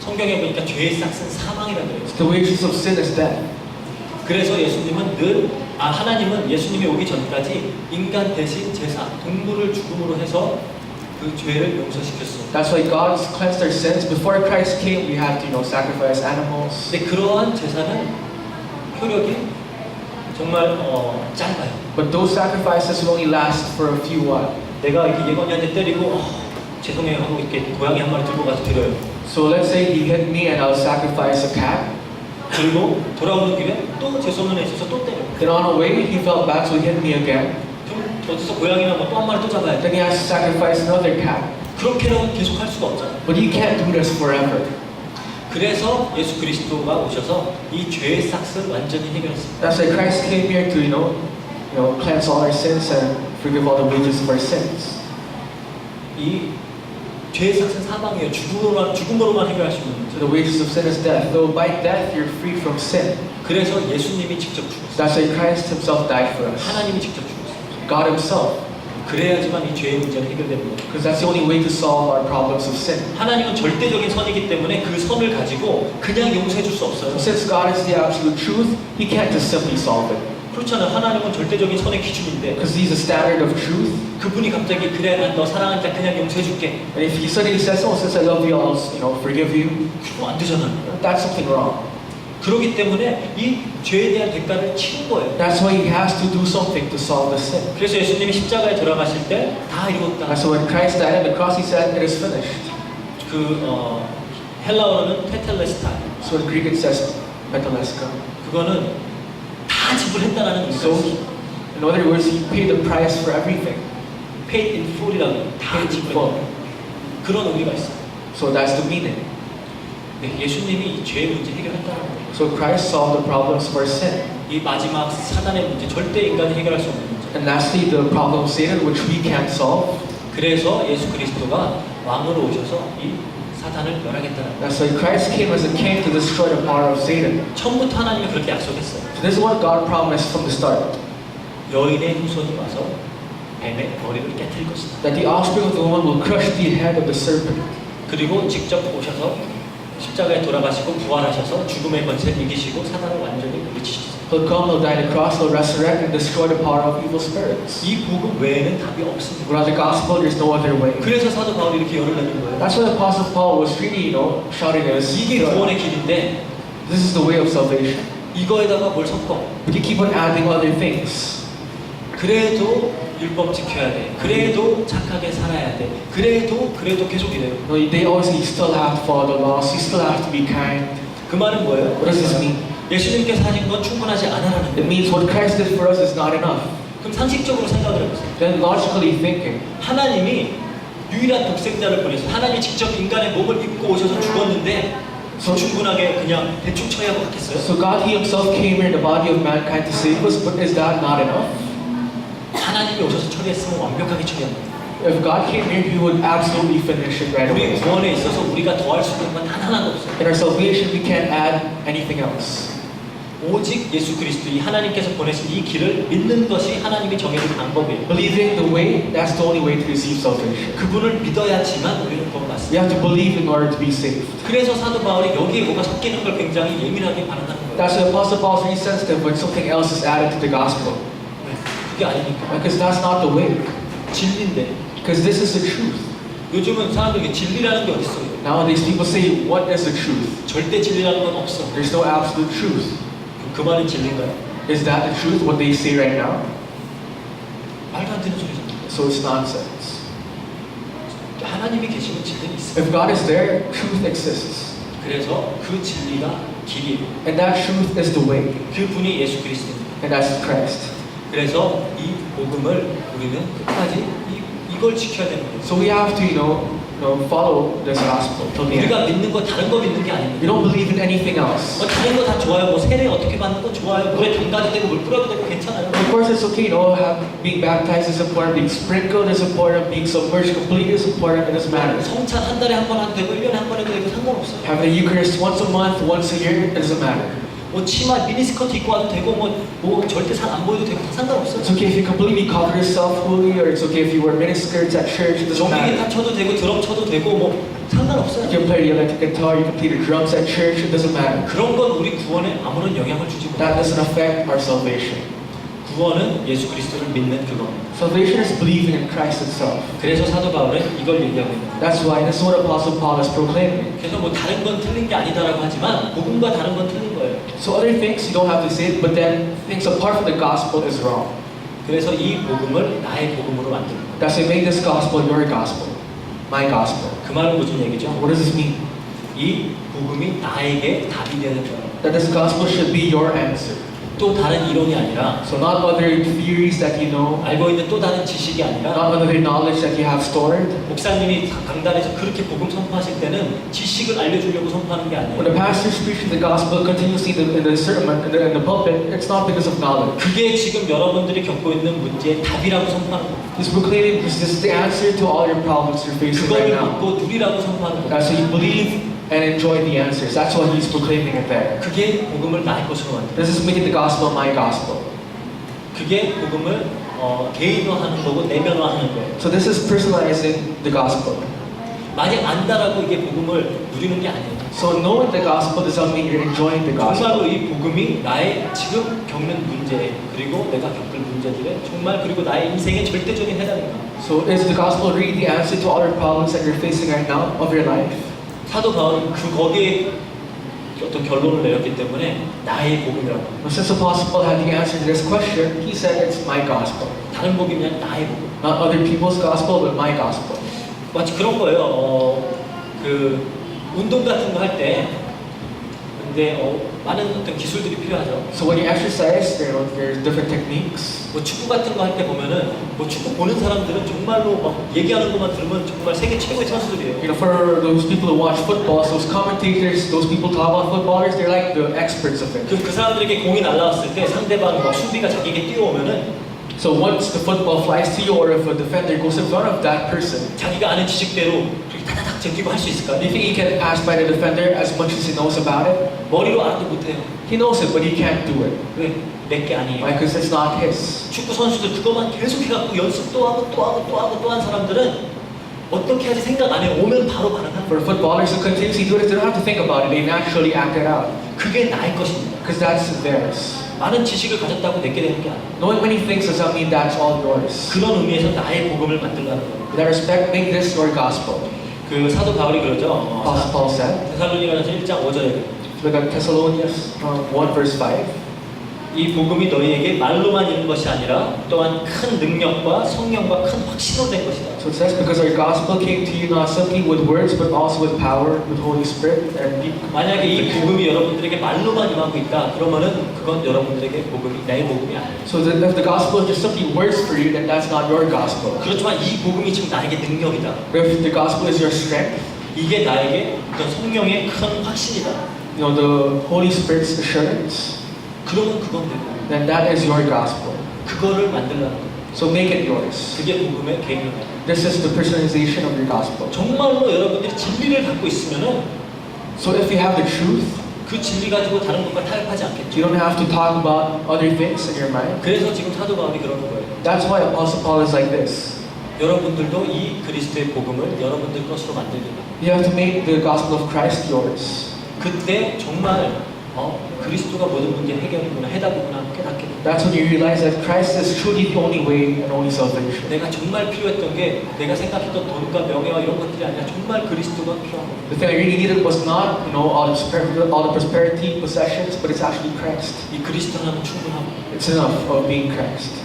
성경에 보니까 죄의 싹은 사망이라고 해요. The wages of sin is death. 그래서 하나님은 예수님이 오기 전까지 인간 대신 제사, 동물을 죽음으로 해서 그 죄를 용서시켰어요. That's why God cleansed our sins. Before Christ came, we had to, sacrifice animals. 근데 그러한 제사는 효력이 정말 짧아요. But those sacrifices will only last for a few while. 내가 이렇게 예건이한테 때리고 죄송해요 하고 이렇게 고양이 한 마리 들고 가서 드려요. So let's say He hit me and I'll sacrifice a cat. 그리고 돌아오는 길에 또 재수없는 애 있어서 또 때려요. Then on the way, He felt bad, so He hit me again. 그럼 어디서 고양이나 또 한 마리 또 잡아야 돼. Then He has to sacrifice another cat. 그렇게는 계속 할 수가 없잖아요. But you can't do this forever. 그래서 예수 그리스도가 오셔서 이 죄의 싹을 완전히 해결했습니다. That's why Christ came here to, cleanse all our sins and forgive all the wages of our sins. 이 죄의 싹은 사망이에요. 죽음으로만 해결할 수 있는 So 문제. the wages of sin is death. Though by death you're free from sin. 그래서 예수님이 직접 죽었어요. That's why Christ Himself died for us. 하나님이 직접 죽었어요. God Himself. 그래야지만 이 죄의 문제는 해결됩니다. Because that's the only way to solve our problems of sin. 하나님은 절대적인 선이기 때문에 그 선을 가지고 그냥 용서해 줄 수 없어요. Since God is the absolute truth, He can't just simply solve it. 그렇잖아요. 하나님은 절대적인 선의 기준인데 Because He's the standard of truth. 그분이 갑자기 그래 난 너 사랑하니까 그냥 용서해 줄게. And if He suddenly says, oh, since I love you, I'll forgive you, 그거 안 되잖아요. that's something wrong. 그렇기 때문에 이 죄에 대한 대가를 치는 거예요. That's why He has to do something to solve the sin. 그래서 예수님이 십자가에 돌아가실 때 다 이루었다. And so when Christ died on the cross, He said, it is finished. 헬라어로는 테텔레스타. So in Greek it says, metaleska. 그거는 다 지불했다라는 의미가 So, 있어요. in other words, He paid the price for everything. paid in full이라고 다 Paid in full. 지불했다. 그런 의미가 있어요. So that's the meaning. 네, 예수님이 이 죄의 문제 해결했다는 거예요. So Christ solved the problems of our sin. 이 마지막 사단의 문제, 절대 인간이 해결할 수 없는 문제. And lastly, the problem of Satan, which we can't solve. 그래서 예수 그리스도가 왕으로 오셔서 이 사단을 멸하겠다는 거예요. That's why Christ came as a king to destroy the power of Satan. 처음부터 하나님이 그렇게 약속했어요. So this is what God promised from the start. 여인의 후손이 와서 뱀의 머리를 깨뜨릴 것이다. That the offspring of the woman will crush the head of the serpent. 그리고 직접 오셔서 십자가에 돌아가시고 부활하셔서 죽음의 권세를 이기시고 사단을 완전히 물리치셨어요. He'll come, He'll die on the cross, He'll resurrect and destroy the power of evil spirits. 이 복음 외에는 답이 없습니다. Without the gospel, there's no other way. 그래서 사도 바울이 이렇게 열을 내는 거예요. That's why the Apostle Paul was really, shouting at us. 이게 구원의 길인데 This is the way of salvation. 이거에다가 뭘 섞어? But you keep on adding other things. 그래도 율법 지켜야 돼. 그래도 착하게 살아야 돼. 그래도 계속 이래요. No, they always say you still have to follow the laws, you still have to be kind. 그 말은 뭐예요? What does this mean? 예수님께서 하신 건 충분하지 않아라는 It 거예요. means what Christ did for us is not enough. 그럼 상식적으로 생각을 해보세요. Then logically thinking, 하나님이 유일한 독생자를 보내서 하나님이 직접 인간의 몸을 입고 오셔서 죽었는데 충분하게 그냥 대충 처리하고 갔겠어요? so God He Himself came here in the body of mankind to save us, but is that not enough? 하나님이 오셔서 처리했으면 완벽하게 처리합니다. If God came here, He would absolutely finish it right 우리 away. 구원에 있어서 우리가 더할 수 있는 건 단 하나도 없어요. In our salvation, we can't add anything else. 오직 예수 그리스도 이 하나님께서 보내신 이 길을 믿는 것이 하나님이 정해진 방법이에요. Believing the way, that's the only way to receive salvation. 그분을 믿어야지만 우리는 We 구원받습니다. have to believe in order to be saved. 그래서 사도 바울이 여기에 뭐가 섞이는 걸 굉장히 예민하게 반응하는 거예요. That's why Apostle Paul is very sensitive when something else is added to the gospel. 왜? 그게 아니니까. Because that's not the way. 진리인데. Because this is the truth. 요즘은 사람들이 진리라는 게 어딨어요? Nowadays, people say, what is the truth? 절대 진리라는 건 없어. There's no absolute truth. 그 말은 진리인가요? Is that the truth, what they say right now? 말도 안 되는 소리잖아요. So it's nonsense. 하나님이 계시면 진리는 있어요. If God is there, truth exists. 그래서 그 진리가 길이에요. And that truth is the way. 그분이 예수 그리스도입니다. And that's Christ. 그래서 이 복음을 우리는 끝까지 이걸 지켜야 되는 거예요. So we have to, follow this gospel till the end. 우리가 믿는 거 다른 거 믿는 게 We 아닙니다. don't believe in anything else. 다른 거 다 좋아요. 뭐 세례 어떻게 받는 거 좋아요. 물에 담가도 되고 물 뿌려도 되고 괜찮아요. Of course, it's okay, being baptized is important, being sprinkled is important, being submerged completely is important, it doesn't matter. 성찬 한 달에 한 번 해도 되고 1년에 한 번 해도 되고 상관없어요. Having the Eucharist once a month, once a year, it doesn't matter. 뭐 치마 미니스커트 입고 와도 되고 뭐 절대 살 안 보여도 되고 상관없어요. It's okay if you completely cover yourself fully, or it's okay if you wear miniskirts at church, it doesn't 전기 matter. 기타 쳐도 되고 드럼 쳐도 되고 뭐 상관없어요. You can play the electric guitar, you can play the drums at church, it doesn't matter. 그런 건 우리 구원에 아무런 영향을 주지 못해요. That doesn't affect our salvation. 구원은 예수 그리스도를 믿는 그겁니다. Salvation is believing in Christ itself. 그래서 사도 바울은 이걸 얘기하고 있는 거예요. That's why this is what Apostle Paul is proclaiming. 그래서 뭐 다른 건 틀린 게 아니다라고 하지만 복음과 다른 건 틀린 거예요. So other things you don't have to say, but then things apart from the gospel is wrong. 그래서 이 복음을 나의 복음으로 만드는 거예요. That's why make this gospel your gospel, my gospel. 그 말은 무슨 얘기죠? What does this mean? 이 복음이 나에게 답이 되는 거예요. That this gospel should be your answer. 또 다른 이론이 아니라 So not other theories that you know, 알고 있는 또 다른 지식이 아니라 not other knowledge that you have stored. 목사님이 강단에서 그렇게 복음 선포하실 때는 지식을 알려주려고 선포하는 게 When 아니에요. the pastor is preaching the gospel continuously in the sermon, in the pulpit, it's not because of knowledge. 그게 지금 여러분들이 겪고 있는 문제의 답이라고 선포하는 거예요. He's proclaiming this is the answer to all your problems you're facing right 그걸 now. 믿고 누리라고 선포하는 거예요. That's why you believe and enjoy the answers. That's why he's proclaiming it there. 그게 복음을 나의 것으로 만드는 거예요. This is making the gospel my gospel. 그게 복음을 개인화하는 거고 내면화하는 거예요. So this is personalizing the gospel. 만약 안다라고 이게 복음을 누리는 게 아니에요. So knowing the gospel does not mean you're enjoying the gospel. 정말로 이 복음이 나의 지금 겪는 문제 그리고 내가 겪을 문제들에 정말 그리고 나의 인생의 절대적인 해답인가. So is the gospel really the answer to all the problems that you're facing right now of your life? 사도 바울은 거기에 어떤 결론을 내렸기 때문에 나의 복음이라고. Well, since Apostle Paul had the answer to this question, he said it's my gospel. 다른 복음이 아니라 나의 복음. Not other people's gospel, but my gospel. 마치 그런 거예요. 그 운동 같은 거 할 때 근데 많은 어떤 기술들이 필요하죠. So when you exercise, there's different techniques. 뭐 축구 같은 거 할 때 보면은 뭐 축구 보는 사람들은 정말로 막 얘기하는 것만 들으면 정말 세계 최고의 선수들이에요. For those people who watch football, those commentators, those people talk about footballers, they're like the experts of it. 그 사람들에게 공이 날라왔을 때 상대방 막 수비가 자기에게 뛰어오면은 So once the football flies to you, or if a defender goes in front of that person, 자기가 아는 지식대로 그렇게 타다닥 제끼고 할 수 있을까? do you think he can pass by the defender as much as he knows about it? 머리로 알아도 못해요. He knows it, but he can't do it. 왜? 내 게 아니에요. Why? Because it's not his. 축구 선수들 그것만 계속 해갖고 연습 또 하고 또 하고 또 하고 또 한 사람들은 어떻게 하지 생각 안 해요. 오면 바로 반응하는 For footballers who continuously do it, they don't have to think about it. They naturally act it out. 그게 나의 것입니다. Because that's theirs. 많은 지식을 가졌다고 내게 되는 게 아니에요. Knowing many things does not mean that's all yours. 그런 의미에서 나의 복음을 만들라는 거예요. In that respect, make this your gospel. 그 사도 바울이 그러죠. Apostle Paul said. 데살로니가서 1장 5절에 Look at Thessalonians 1 verse 5. 이 복음이 너희에게 말로만 있는 것이 아니라 또한 큰 능력과 성령과 큰 확신으로 된 것이다. So it says, because our gospel came to you not simply with words, but also with power, with Holy Spirit, and deep. 만약에 이 복음이 여러분들에게 말로만 임하고 있다, 그러면은 그건 여러분들에게 복음이 내 복음이 아니에요. So that if the gospel is just simply words for you, then that's not your gospel. 그렇지만 이 복음이 지금 나에게 능력이다. But if the gospel is your strength, 이게 나에게 어떤 성령의 큰 확신이다. you know, the Holy Spirit's assurance, 그러면 그건 내 복음. then that is your gospel. 그거를 만들라는 거예요. So make it yours. 그게 복음의 개인입니다. This is the personalization of your gospel. 정말로 여러분들이 진리를 갖고 있으면은 So if you have the truth, 그 진리 가지고 다른 것과 타협하지 않겠죠. you don't have to talk about other things in your mind. 그래서 지금 사도 바울이 그러는 거예요. That's why Apostle Paul is like this. 여러분들도 이 그리스도의 복음을 여러분들 것으로 만들기다. You have to make the gospel of Christ yours. 그때 정말 그리스도가 모든 문제 해결이구나, 해답이구나 깨닫게 됩니다. That's when you realize that Christ is truly the only way and only salvation. 내가 정말 필요했던 게 내가 생각했던 돈과 명예와 이런 것들이 아니라 정말 그리스도가 필요한 겁니다. The thing I really needed was not, you know, all the prosperity, possessions, but it's actually Christ. 이 그리스도 하나는 충분하고 It's enough of being Christ.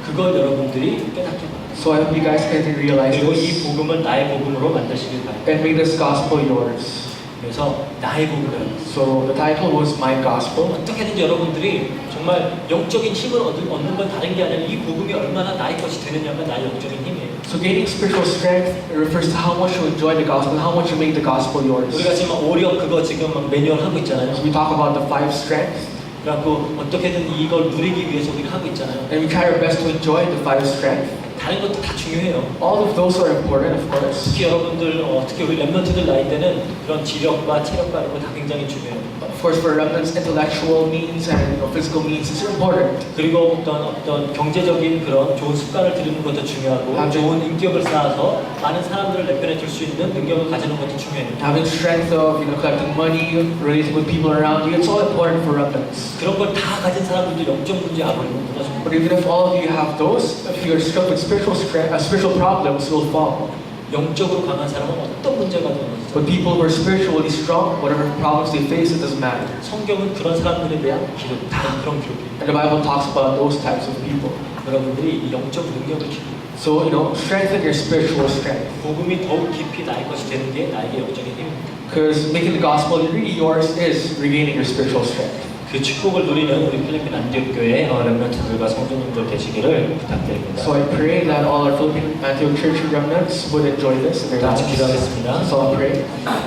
그걸 여러분들이 깨닫게 됩니다. So I hope you guys can realize 그리고 이 this 복음을 나의 복음으로 만드시길 바랍니다. and make this gospel yours. 그래서 나의 복음을 So the title was My Gospel. 어떻게든지 여러분들이 정말 영적인 힘을 얻는 건 다른 게 아니라 이 복음이 얼마나 나의 것이 되느냐가 나의 영적인 힘이에요. So gaining spiritual strength refers to how much you enjoy the gospel, how much you make the gospel yours. 우리가 지금 오력 그거 지금 막 매뉴얼 하고 있잖아요. So we talk about the 5 strengths, 그래갖고 어떻게든 이걸 누리기 위해서 우리가 하고 있잖아요. and we try our best to enjoy the 5 strengths. 다른 것도 다 중요해요. All of those are important, of course. 특히 여러분들, 특히 우리 랩런트들 나이 때는 그런 지력과 체력과 이런 거 다 굉장히 중요해요. Of course, for remnants, intellectual means and physical means is important. 그리고 어떤 경제적인 그런 좋은 습관을 들이는 것도 중요하고 좋은 인격을 쌓아서 많은 사람들을 내편에 줄 수 있는 능력을 가지는 것도 중요해요. Having strength of, you know, collecting money, relating with people around you, it's all important for remnants. 그런 걸 다 가진 사람들도 영적 문제 아무리 무너집니다. But even if all of you have those, if you're struck with spiritual problems, will fall. 영적으로 강한 사람은 어떤 문제가 되는지. But people who are spiritually strong, whatever problems they face, it doesn't matter. 성경은 그런 사람들에 대한 기록, 다 그런 기록이에요. And the Bible talks about those types of people. 여러분들이 이 영적 능력을 키우고 So, you know, strengthen your spiritual strength. 복음이 더욱 깊이 나의 것이 되는 게 나에게 영적인 힘입니다. Because making the gospel really yours is regaining your spiritual strength. 그 축복을 누리는 우리 필리핀 안디옥교회 렘넌트들과 성도님들 되시기를 부탁드립니다. So I pray that all our Philippine Antioch Church remnants would enjoy this in their 같이 lives. 기도하겠습니다. So I'll pray.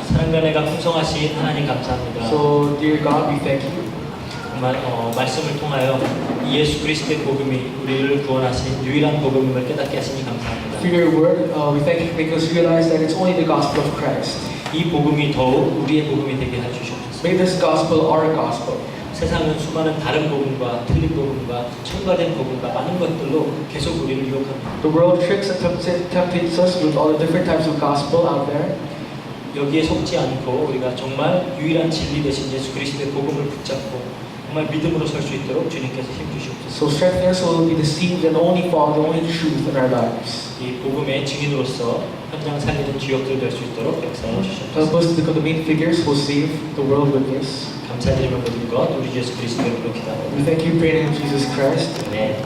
사랑과 은혜가 풍성하신 하나님 감사합니다. So, dear God, we thank you. 정말 말씀을 통하여 예수 그리스도의 복음이 우리를 구원하신 유일한 복음임을 깨닫게 하시니 감사합니다. Through your word, we thank you because we realize that it's only the gospel of Christ. 이 복음이 더욱 우리의 복음이 되게 해주시옵소서. Make this gospel our gospel. 세상은 수많은 다른 복음과 틀린 복음과 첨가된 복음과 많은 것들로 계속 우리를 유혹합니다. The world tricks and tempts us with all the different types of gospel out there. 여기에 속지 않고 우리가 정말 유일한 진리 되신 예수 그리스도의 복음을 붙잡고 정말 믿음으로 설 수 있도록 주님께서 힘 주시옵소서. So strengthen us so we'll be deceived and only follow the only truth in our lives. 이 복음의 증인으로서 현장 살리는 주역들 될 수 있도록 역사해 주시옵소서. Help us to become the main figures who will save the world with this. 감사드리며 모든 것 우리 예수 그리스도의 이름으로 기도합니다. We thank you, pray in Jesus Christ. 네.